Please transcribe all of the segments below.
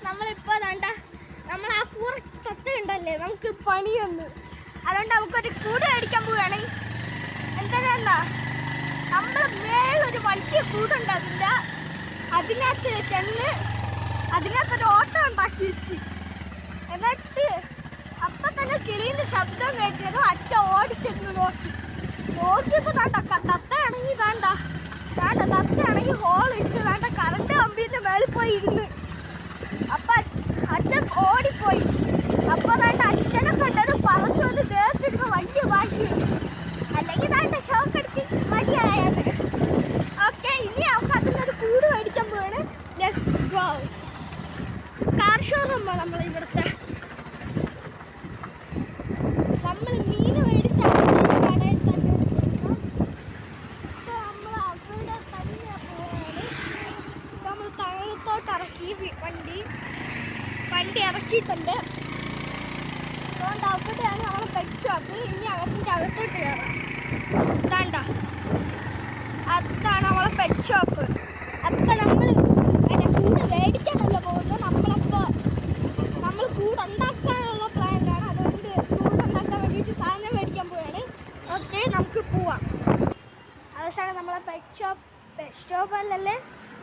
നമ്മളിപ്പോ വേണ്ട നമ്മൾ ആ കൂറ തത്തയുണ്ടല്ലേ നമുക്ക് പണിയൊന്ന് അതുകൊണ്ട് നമുക്കൊരു കൂട് മേടിക്കാൻ പോവുകയാണ്. എന്താ നമ്മൾ മേലൊരു വലിയ കൂടുണ്ട് അതിനകത്ത് ചെന്ന് അതിനകത്തൊരു ഓട്ടം ഉണ്ടാക്കി വെച്ച് എന്നിട്ട് അപ്പൊ തന്നെ കിളീന്റെ ശബ്ദം കേട്ടതും അച്ഛൻ ഓടിച്ചെന്ന് നോക്കിയപ്പോ തത്തയാണെങ്കിൽ തത്തയാണെങ്കിൽ ഹോൾ ഇട്ട് കറണ്ട് കമ്പീന്റെ മേളിൽ പോയി ഇരുന്ന്. അപ്പൊ അച്ഛൻ ഓടിപ്പോയി. അപ്പൊ അച്ഛനെ കണ്ടത് പറഞ്ഞു വന്ന് ദേഹത്തിരുന്ന് വലിയ ഭാഗ്യം, അല്ലെങ്കിൽ ഷോക്ക് അടിച്ച് മടിയായത്. ഓക്കെ, ഇനി നമുക്ക് അതിനൊരു കൂട് മേടിക്കാൻ പോവാണ്. കാർ ഷോറൂം നമ്മൾ ഇവിടുത്തെ നമ്മൾ മീൻ മേടിച്ച കടയിൽ തന്നെ നമ്മൾ അവിടെ തന്നെ പോവാണ്. നമ്മൾ താഴത്തോട്ട് ഇറക്കി വണ്ടി ഇറക്കിയിട്ടുണ്ട്. അതുകൊണ്ട് അവിടെയാണ് നമ്മൾ പെറ്റ് ഷോപ്പ്. ഇനി അകത്തോട്ട് കയറാം. അതാണ് നമ്മളെ പെറ്റ് ഷോപ്പ്. അപ്പം നമ്മൾ കൂട് മേടിക്കാനല്ല പോകുന്നത്, നമ്മൾ കൂടുണ്ടാക്കാനുള്ള പ്ലാനിലാണ്. അതുകൊണ്ട് കൂടുണ്ടാക്കാൻ വേണ്ടിയിട്ട് സാധനം മേടിക്കാൻ പോവുകയാണ്. ഓക്കെ, നമുക്ക് പോവാം. അവസാനം നമ്മളെ പെറ്റ് ഷോപ്പല്ലേ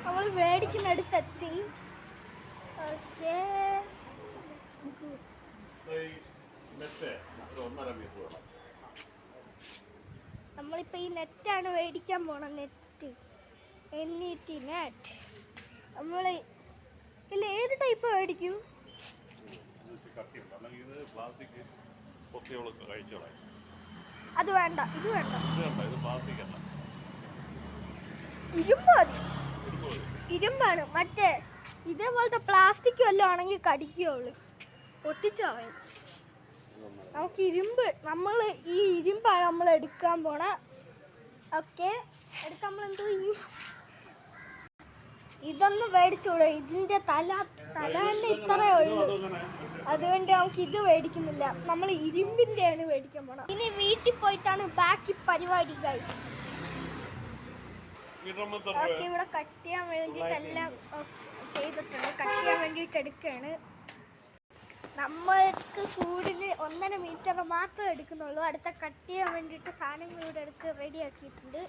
നമ്മൾ മേടിക്കുന്നിടത്തെത്തി. ഓക്കെ, നമ്മളിപ്പോൾ ഈ നെറ്റാണ് മേടിക്കാൻ പോണം. നെറ്റ് നെറ്റ് നമ്മൾ ഇല്ല ഏത് ടൈപ്പ് മേടിക്കും? അത് വേണ്ട, ഇത് വേണ്ട. ഇരുമ്പാണ്. മറ്റേ ഇതേപോലത്തെ പ്ലാസ്റ്റിക് വല്ലതും ആണെങ്കിൽ കടിക്കുകയുള്ളു, പൊട്ടിച്ചളയും. നമുക്ക് നമ്മൾ ഈ ഇരുമ്പാണ് നമ്മൾ എടുക്കാൻ പോണ. ഓക്കെ, എടുക്കാൻ നമ്മൾ എന്തോ ഇതൊന്നും മേടിച്ചോളൂ. ഇതിൻ്റെ തല തന്നെ ഇത്രയേ ഉള്ളൂ. അതുകൊണ്ട് നമുക്ക് ഇത് മേടിക്കുന്നില്ല. നമ്മൾ ഇരുമ്പിൻ്റെയാണ് മേടിക്കാൻ പോണം. ഇനി വീട്ടിൽ പോയിട്ടാണ് ബാക്കി പരിപാടി ഗൈസ്. ഓക്കെ, ഇവിടെ കട്ട് ചെയ്യാൻ വേണ്ടിയിട്ടെല്ലാം ചെയ്തിട്ടുണ്ട്. കട്ട് ചെയ്യാൻ വേണ്ടിയിട്ട് എടുക്കുകയാണ്. നമ്മൾക്ക് കൂടിന് 1.5 മീറ്റർ മാത്രമേ എടുക്കുന്നുള്ളൂ. അടുത്ത കട്ട് ചെയ്യാൻ വേണ്ടിയിട്ട് സാധനങ്ങൾ ഇവിടെ എടുത്ത് റെഡിയാക്കിയിട്ടുണ്ട്.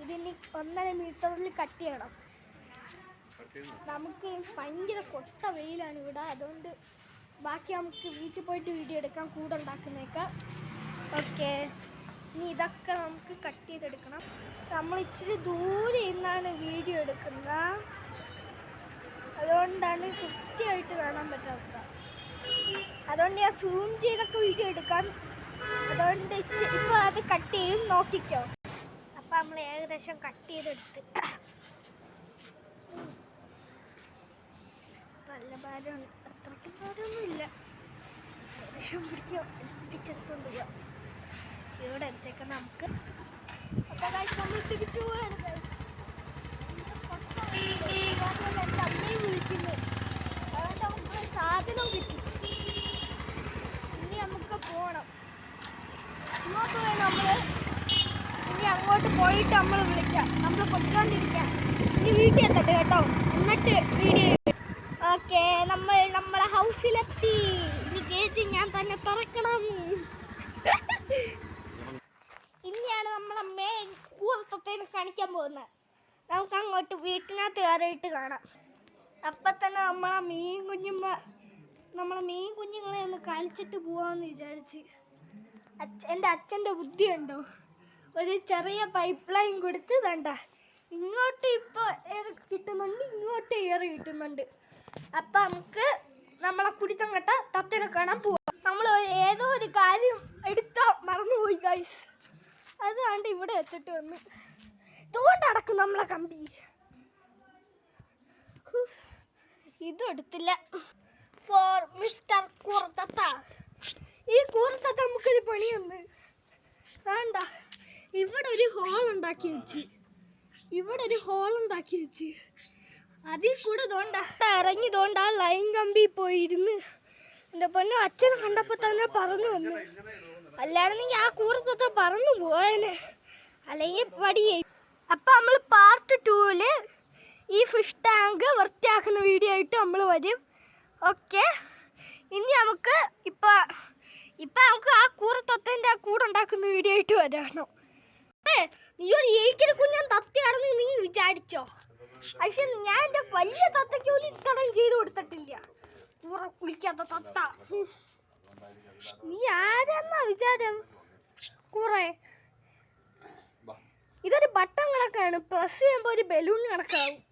ഇതിന് 1.5 മീറ്ററിൽ കട്ട് ചെയ്യണം. നമുക്ക് ഭയങ്കര കൊട്ട വെയിലാണ് ഇവിടെ. അതുകൊണ്ട് ബാക്കി നമുക്ക് വീട്ടിൽ പോയിട്ട് വീഡിയോ എടുക്കാം, കൂടുണ്ടാക്കുന്നതൊക്കെ. ഓക്കെ, ഇനി ഇതൊക്കെ നമുക്ക് കട്ട് ചെയ്തെടുക്കണം. നമ്മൾ ഇച്ചിരി ദൂരെ നിന്നാണ് വീഡിയോ എടുക്കുന്നത്. അതുകൊണ്ടാണ് കൃത്യമായിട്ട് കാണാൻ പറ്റാത്തത്. അതുകൊണ്ട് ഞാൻ സൂം ചെയ്തൊക്കെ വീഡിയോ എടുക്കാം. അതുകൊണ്ട് ഇപ്പോൾ അത് കട്ട് ചെയ്യും, നോക്കിക്കോ. അപ്പം നമ്മൾ ഏകദേശം കട്ട് ചെയ്തെടുത്ത് നല്ല ഭാരമാണ്. അത്രയ്ക്ക് ഭാരമൊന്നുമില്ല. ഏകദേശം പിടിച്ചെടുത്തോണ്ട് പോവാം. ഇവിടെ വെച്ചേക്കാം നമുക്ക്. അപ്പം നമ്മൾ തിരിച്ചു പോവാണ്. എൻ്റെ അമ്മയെ വിളിക്കുന്നു. അതുകൊണ്ട് നമുക്ക് സാധനം കിട്ടി. ഇനി നമുക്ക് പോകണം. ഇങ്ങോട്ട് വേണം ഇനി അങ്ങോട്ട് പോയിട്ട് നമ്മൾ വിളിക്കാം. നമ്മൾ പൊയ്ക്കൊണ്ടിരിക്കാം. ഇനി വീട്ടിൽ എത്തട്ടെ കേട്ടോ, എന്നിട്ട് വീഡിയോ. ഓക്കെ, നമ്മളെ ഹൗസിലെത്തി. ഇനി ഗേറ്റ് ഞാൻ തന്നെ തുറക്കണം. ഇനിയാണ് നമ്മളെ മെയിൻ കൂറത്തത്തേനെ കാണിക്കാൻ പോകുന്നത്. നമുക്ക് അങ്ങോട്ട് വീട്ടിനകത്ത് കയറിയിട്ട് കാണാം. അപ്പം തന്നെ നമ്മളെ മീൻ കുഞ്ഞുങ്ങളെ ഒന്ന് കാണിച്ചിട്ട് പോവാമെന്ന് വിചാരിച്ച്. എൻ്റെ അച്ഛൻ്റെ ബുദ്ധിയുണ്ടോ, ഒരു ചെറിയ പൈപ്പ് ലൈൻ കൊടുത്ത് വേണ്ട ഇങ്ങോട്ട് ഇപ്പോൾ എയർ കിട്ടുന്നുണ്ട്, ഇങ്ങോട്ട് എയർ കിട്ടുന്നുണ്ട്. അപ്പം നമുക്ക് നമ്മളെ കുടിത്തം കെട്ട തത്തേനെ കാണാൻ പോവാം. നമ്മൾ ഏതോ ഒരു കാര്യം എടുത്താൽ മറന്നുപോയി ഗൈസ്. അത് കണ്ട് ഇവിടെ വെച്ചിട്ട് വന്ന് ഇതുകൊണ്ട് അടക്കും നമ്മളെ കമ്പി. ഇതും എടുത്തില്ല. ഫോർ മിസ്റ്റർ കൂറത്തത്ത. ഈ കൂറത്തത്ത നമുക്കൊരു പണി വന്ന് വേണ്ട. ഇവിടെ ഒരു ഹോൾ ഉണ്ടാക്കി വെച്ച് അതിൽ കൂടെ ഇറങ്ങി ആ ലൈൻ കമ്പി പോയിരുന്ന് എൻ്റെ പൊന്നു അച്ഛനെ കണ്ടപ്പോൾ തന്നെ പറന്നു വന്നു. അല്ലായിരുന്നെങ്കിൽ ആ കൂറത്തത്ത പറന്നു പോയേനെ, അല്ലെങ്കിൽ വടിയേ. അപ്പം നമ്മൾ പാർട്ട് 2 ഈ ഫിഷ് ടാങ്ക് വൃത്തിയാക്കുന്ന വീഡിയോ ആയിട്ട് നമ്മൾ വരും. ഓക്കെ, ഇനി നമുക്ക് ഇപ്പൊ നമുക്ക് ആ കൂറത്തത്തേൻ്റെ ആ കൂടുണ്ടാക്കുന്ന വീഡിയോ ആയിട്ട് വരാണോ? നീ ഒരു ഏക്കര കുഞ്ഞൻ തത്തയാണെന്ന് നീ വിചാരിച്ചോ? പക്ഷെ ഞാൻ എൻ്റെ വലിയ തത്തയ്ക്ക് പോലും ഇത്രയും ചെയ്ത് കൊടുത്തിട്ടില്ല. കൂറ കുളിക്കാത്ത തത്ത. നീ ആരാന്നാ വിചാരം? കൂറേ, ഇതൊരു ബട്ടൺ കണക്കാണ്, പ്രസ് ചെയ്യുമ്പോൾ ഒരു ബലൂൺ കണക്കാവും.